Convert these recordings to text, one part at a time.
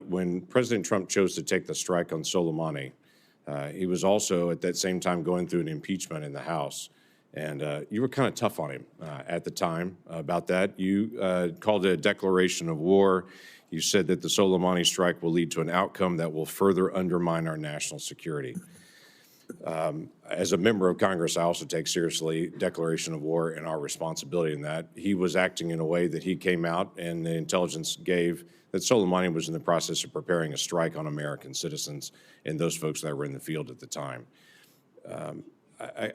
When President Trump chose to take the strike on Soleimani, he was also at that same time going through an impeachment in the House. And you were kind of tough on him at the time about that. You called it a declaration of war. You said that the Soleimani strike will lead to an outcome that will further undermine our national security. As a member of Congress, I also take seriously declaration of war and our responsibility in that. He was acting in a way that he came out and the intelligence gave that Soleimani was in the process of preparing a strike on American citizens and those folks that were in the field at the time.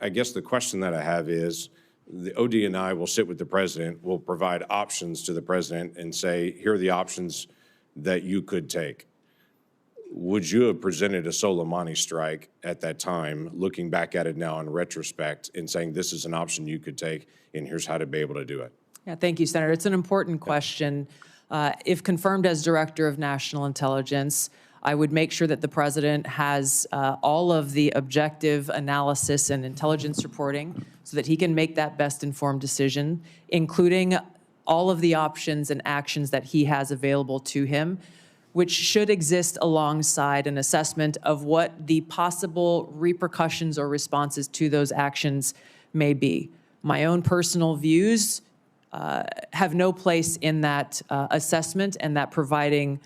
I guess the question that I have is, the ODNI will sit with the president, will provide options to the president and say, here are the options that you could take. Would you have presented a Soleimani strike at that time, looking back at it now in retrospect and saying this is an option you could take and here's how to be able to do it? Yeah, thank you, Senator. It's an important question. If confirmed as Director of National Intelligence, I would make sure that the president has all of the objective analysis and intelligence reporting so that he can make that best informed decision, including all of the options and actions that he has available to him, which should exist alongside an assessment of what the possible repercussions or responses to those actions may be. My own personal views have no place in that assessment and that providing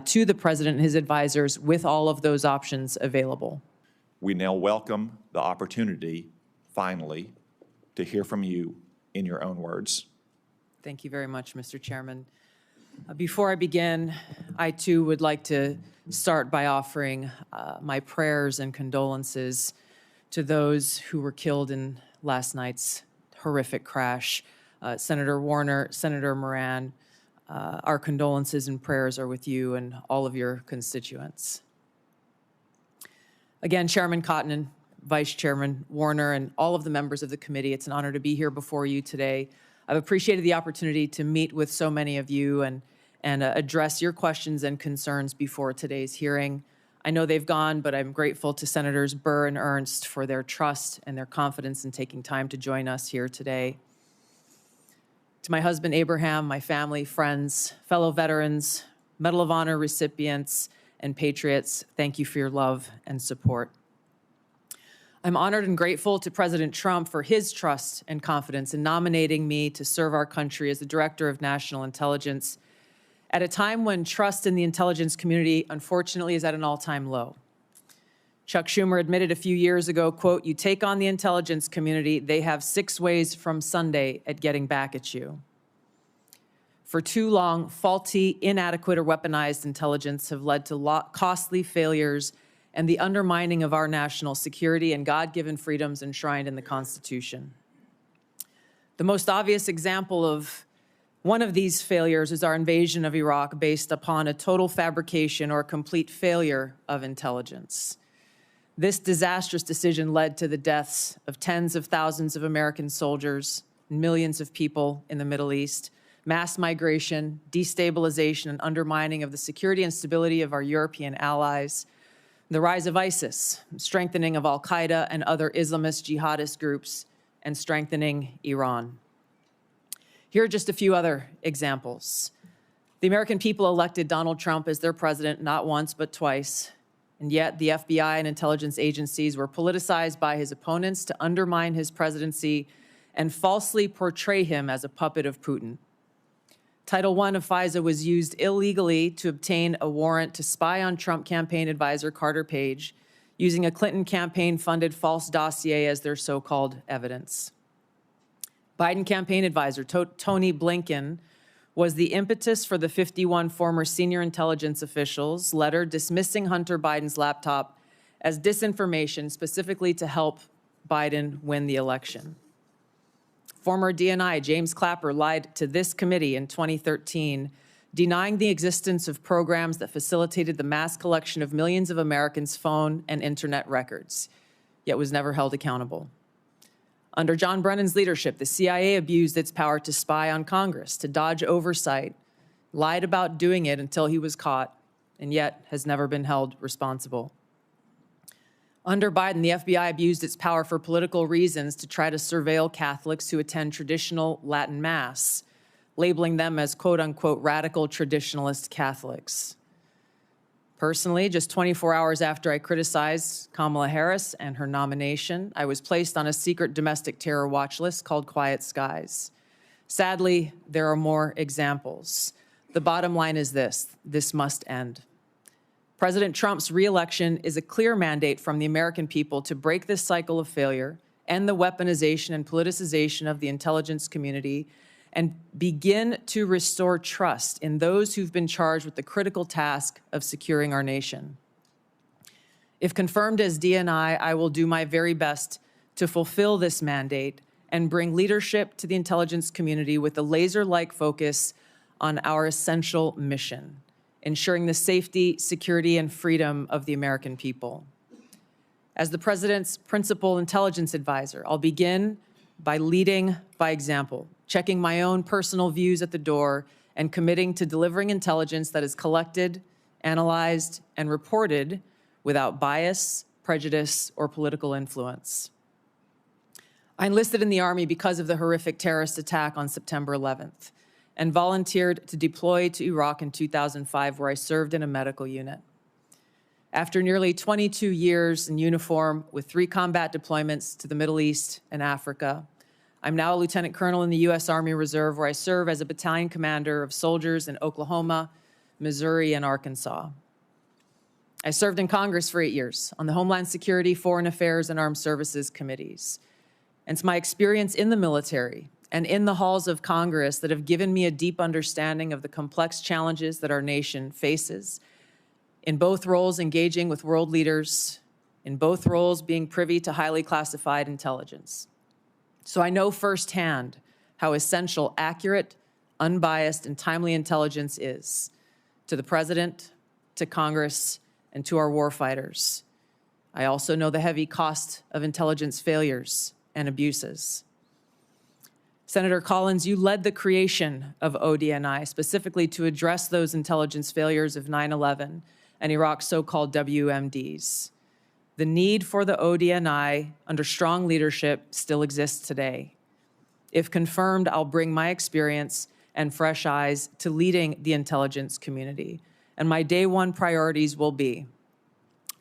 to the president and his advisors with all of those options available. We now welcome the opportunity, finally, to hear from you in your own words. Thank you very much, Mr. Chairman. Before I begin, I too would like to start by offering my prayers and condolences to those who were killed in last night's horrific crash. Senator Warner, Senator Moran, our condolences and prayers are with you and all of your constituents. Again, Chairman Cotton, Vice Chairman Warner, and all of the members of the committee, it's an honor to be here before you today. I've appreciated the opportunity to meet with so many of you and address your questions and concerns before today's hearing. I know they've gone, but I'm grateful to Senators Burr and Ernst for their trust and their confidence in taking time to join us here today. To my husband, Abraham, my family, friends, fellow veterans, Medal of Honor recipients, and patriots, thank you for your love and support. I'm honored and grateful to President Trump for his trust and confidence in nominating me to serve our country as the Director of National Intelligence at a time when trust in the intelligence community, unfortunately, is at an all-time low. Chuck Schumer admitted a few years ago, quote, "You take on the intelligence community, they have 6 ways from Sunday at getting back at you." For too long, faulty, inadequate, or weaponized intelligence have led to costly failures and the undermining of our national security and God-given freedoms enshrined in the Constitution. The most obvious example of one of these failures is our invasion of Iraq based upon a total fabrication or complete failure of intelligence. This disastrous decision led to the deaths of tens of thousands of American soldiers, millions of people in the Middle East, mass migration, destabilization, and undermining of the security and stability of our European allies, the rise of ISIS, strengthening of al-Qaeda and other Islamist jihadist groups, and strengthening Iran. Here are just a few other examples. The American people elected Donald Trump as their president not once but twice, and yet the FBI and intelligence agencies were politicized by his opponents to undermine his presidency and falsely portray him as a puppet of Putin. Title I of FISA was used illegally to obtain a warrant to spy on Trump campaign advisor Carter Page, using a Clinton campaign-funded false dossier as their so-called evidence. Biden campaign advisor Tony Blinken was the impetus for the 51 former senior intelligence officials' letter dismissing Hunter Biden's laptop as disinformation specifically to help Biden win the election. Former DNI James Clapper lied to this committee in 2013, denying the existence of programs that facilitated the mass collection of millions of Americans' phone and internet records, yet was never held accountable. Under John Brennan's leadership, the CIA abused its power to spy on Congress, to dodge oversight, lied about doing it until he was caught, and yet has never been held responsible. Under Biden, the FBI abused its power for political reasons to try to surveil Catholics who attend traditional Latin Mass, labeling them as quote-unquote radical traditionalist Catholics. Personally, just 24 hours after I criticized Kamala Harris and her nomination, I was placed on a secret domestic terror watch list called Quiet Skies. Sadly, there are more examples. The bottom line is this must end. President Trump's re-election is a clear mandate from the American people to break this cycle of failure, end the weaponization and politicization of the intelligence community, and begin to restore trust in those who've been charged with the critical task of securing our nation. If confirmed as DNI, I will do my very best to fulfill this mandate and bring leadership to the intelligence community with a laser-like focus on our essential mission, ensuring the safety, security, and freedom of the American people. As the President's principal intelligence advisor, I'll begin by leading by example, checking my own personal views at the door, and committing to delivering intelligence that is collected, analyzed, and reported without bias, prejudice, or political influence. I enlisted in the Army because of the horrific terrorist attack on September 11th and volunteered to deploy to Iraq in 2005, where I served in a medical unit. After nearly 22 years in uniform with 3 combat deployments to the Middle East and Africa, I'm now a lieutenant colonel in the U.S. Army Reserve, where I serve as a battalion commander of soldiers in Oklahoma, Missouri, and Arkansas. I served in Congress for 8 years on the Homeland Security, Foreign Affairs, and Armed Services committees. And it's my experience in the military and in the halls of Congress that have given me a deep understanding of the complex challenges that our nation faces, in both roles engaging with world leaders, in both roles being privy to highly classified intelligence. So I know firsthand how essential accurate, unbiased, and timely intelligence is to the President, to Congress, and to our warfighters. I also know the heavy cost of intelligence failures and abuses. Senator Collins, you led the creation of ODNI specifically to address those intelligence failures of 9/11 and Iraq's so-called WMDs. The need for the ODNI under strong leadership still exists today. If confirmed, I'll bring my experience and fresh eyes to leading the intelligence community. And my day one priorities will be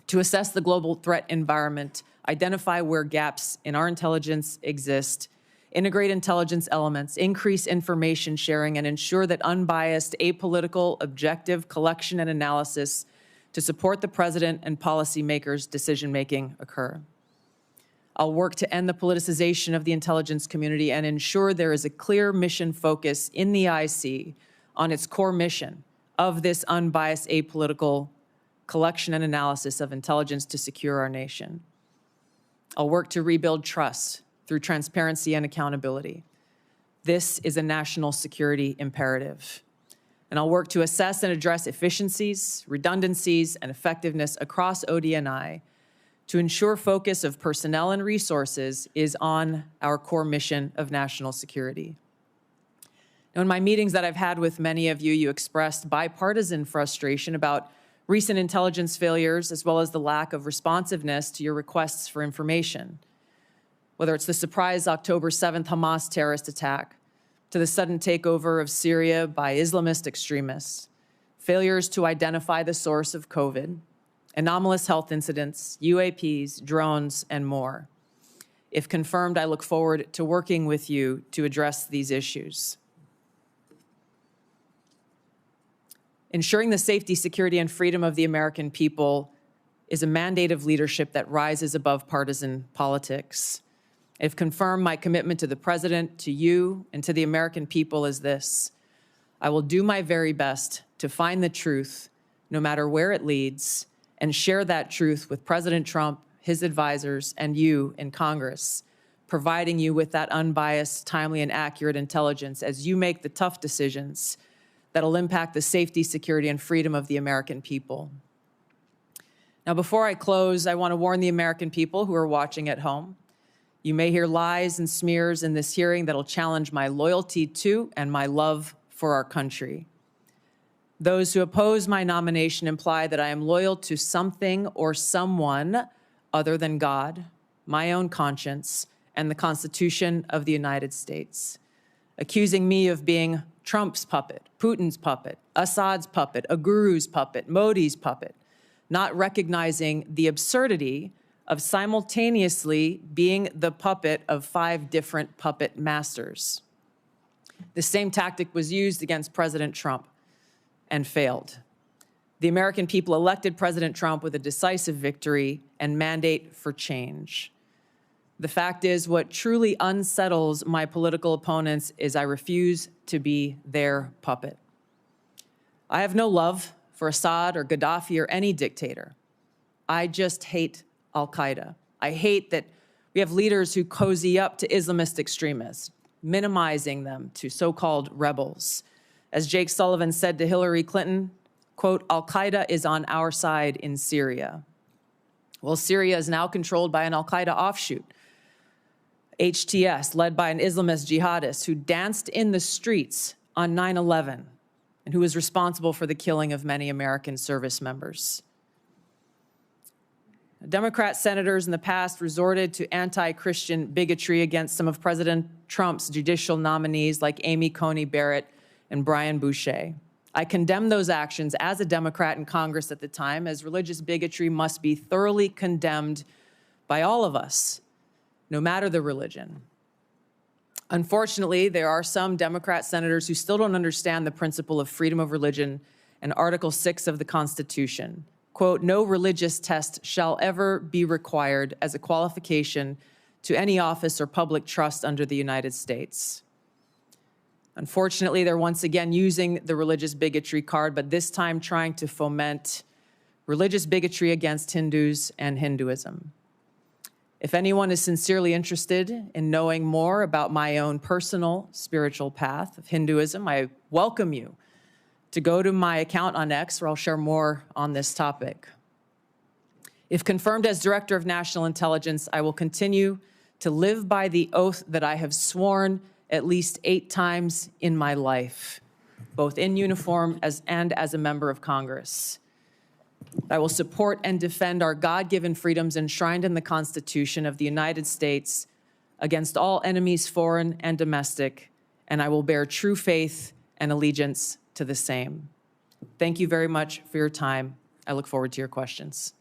to assess the global threat environment, identify where gaps in our intelligence exist, integrate intelligence elements, increase information sharing, and ensure that unbiased, apolitical, objective collection and analysis to support the President and policymakers' decision-making occur. I'll work to end the politicization of the intelligence community and ensure there is a clear mission focus in the IC on its core mission of this unbiased, apolitical collection and analysis of intelligence to secure our nation. I'll work to rebuild trust through transparency and accountability. This is a national security imperative. And I'll work to assess and address efficiencies, redundancies, and effectiveness across ODNI to ensure focus of personnel and resources is on our core mission of national security. Now, in my meetings that I've had with many of you, you expressed bipartisan frustration about recent intelligence failures as well as the lack of responsiveness to your requests for information. Whether it's the surprise October 7th Hamas terrorist attack, to the sudden takeover of Syria by Islamist extremists, failures to identify the source of COVID, anomalous health incidents, UAPs, drones, and more. If confirmed, I look forward to working with you to address these issues. Ensuring the safety, security, and freedom of the American people is a mandate of leadership that rises above partisan politics. If confirmed, my commitment to the President, to you, and to the American people is this: I will do my very best to find the truth, no matter where it leads, and share that truth with President Trump, his advisors, and you in Congress, providing you with that unbiased, timely, and accurate intelligence as you make the tough decisions that'll impact the safety, security, and freedom of the American people. Now, before I close, I want to warn the American people who are watching at home. You may hear lies and smears in this hearing that'll challenge my loyalty to and my love for our country. Those who oppose my nomination imply that I am loyal to something or someone other than God, my own conscience, and the Constitution of the United States, accusing me of being Trump's puppet, Putin's puppet, Assad's puppet, a guru's puppet, Modi's puppet, not recognizing the absurdity of simultaneously being the puppet of 5 different puppet masters. The same tactic was used against President Trump and failed. The American people elected President Trump with a decisive victory and mandate for change. The fact is, what truly unsettles my political opponents is I refuse to be their puppet. I have no love for Assad or Gaddafi or any dictator. I just hate al-Qaeda. I hate that we have leaders who cozy up to Islamist extremists, minimizing them to so-called rebels. As Jake Sullivan said to Hillary Clinton, quote, al-Qaeda is on our side in Syria. Well, Syria is now controlled by an al-Qaeda offshoot, HTS, led by an Islamist jihadist who danced in the streets on 9/11 and who was responsible for the killing of many American service members. Democrat senators in the past resorted to anti-Christian bigotry against some of President Trump's judicial nominees like Amy Coney Barrett and Brian Boucher. I condemned those actions as a Democrat in Congress at the time, as religious bigotry must be thoroughly condemned by all of us, no matter the religion. Unfortunately, there are some Democrat senators who still don't understand the principle of freedom of religion and Article 6 of the Constitution. Quote, no religious test shall ever be required as a qualification to any office or public trust under the United States. Unfortunately, they're once again using the religious bigotry card, but this time trying to foment religious bigotry against Hindus and Hinduism. If anyone is sincerely interested in knowing more about my own personal spiritual path of Hinduism, I welcome you to go to my account on X, where I'll share more on this topic. If confirmed as Director of National Intelligence, I will continue to live by the oath that I have sworn at least 8 times in my life, both in uniform and as a member of Congress. I will support and defend our God-given freedoms enshrined in the Constitution of the United States against all enemies, foreign and domestic, and I will bear true faith and allegiance to the same. Thank you very much for your time. I look forward to your questions.